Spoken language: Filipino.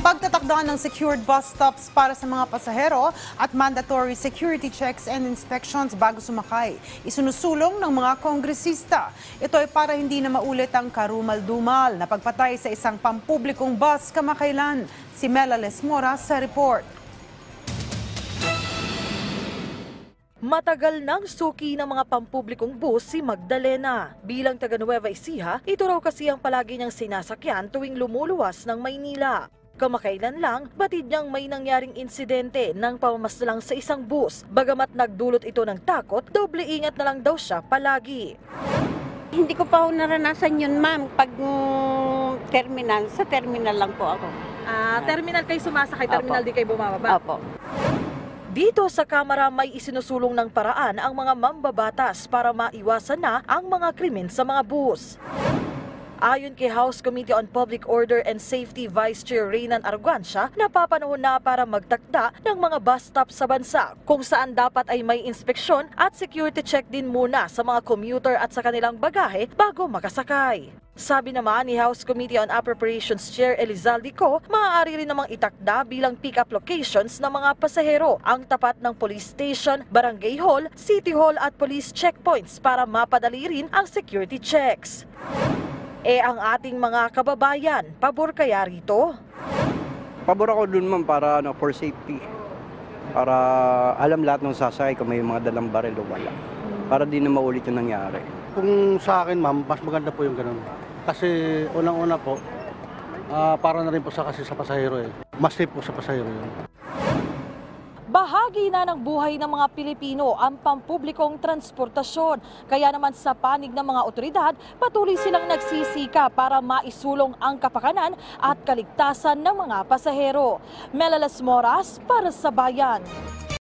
Pagtatakda ng secured bus stops para sa mga pasahero at mandatory security checks and inspections bago sumakay. Isinusulong ng mga kongresista. Ito ay para hindi na maulit ang karumal-dumal na pagpatay sa isang pampublikong bus kamakailan. Si Mela Lesmora sa report. Matagal nang suki ng mga pampublikong bus si Magdalena. Bilang taga Nueva Ecija, ito raw kasi ang palagi niyang sinasakyan tuwing lumuluwas ng Maynila. Kamakailan lang, batid niyang may nangyaring insidente nang pamamaslang sa isang bus. Bagamat nagdulot ito ng takot, doble ingat na lang daw siya palagi. Hindi ko pa naranasan yun, ma'am. Pag terminal, sa terminal lang po ako. Terminal kayo sumasakay, terminal di kayo bumababa? Opo. Dito sa Kamara may isinusulong ng paraan ang mga mambabatas para maiwasan na ang mga krimen sa mga bus. Ayon kay House Committee on Public Order and Safety Vice Chair Reynan Arguancia, napapanahon na para magtakda ng mga bus stop sa bansa kung saan dapat ay may inspeksyon at security check din muna sa mga commuter at sa kanilang bagahe bago makasakay. Sabi naman ni House Committee on Appropriations Chair Elizalde Co, maaari rin namang itakda bilang pick-up locations ng mga pasahero ang tapat ng police station, barangay hall, city hall at police checkpoints para mapadali rin ang security checks. Ang ating mga kababayan, pabor kaya rito? Pabor ako dun, ma'am, para for safety. Para alam lahat ng sasakay kung may mga dalang baril o wala. Para di na maulit yung nangyari. Kung sa akin, ma'am, mas maganda po yung ganun. Kasi unang-una po, para na rin po kasi sa pasahero eh. Mas safe po sa pasahero yun. Bahagi na ng buhay ng mga Pilipino ang pampublikong transportasyon. Kaya naman sa panig ng mga otoridad, patuloy silang nagsisika para maisulong ang kapakanan at kaligtasan ng mga pasahero. Mela Lesmora para sa Bayan.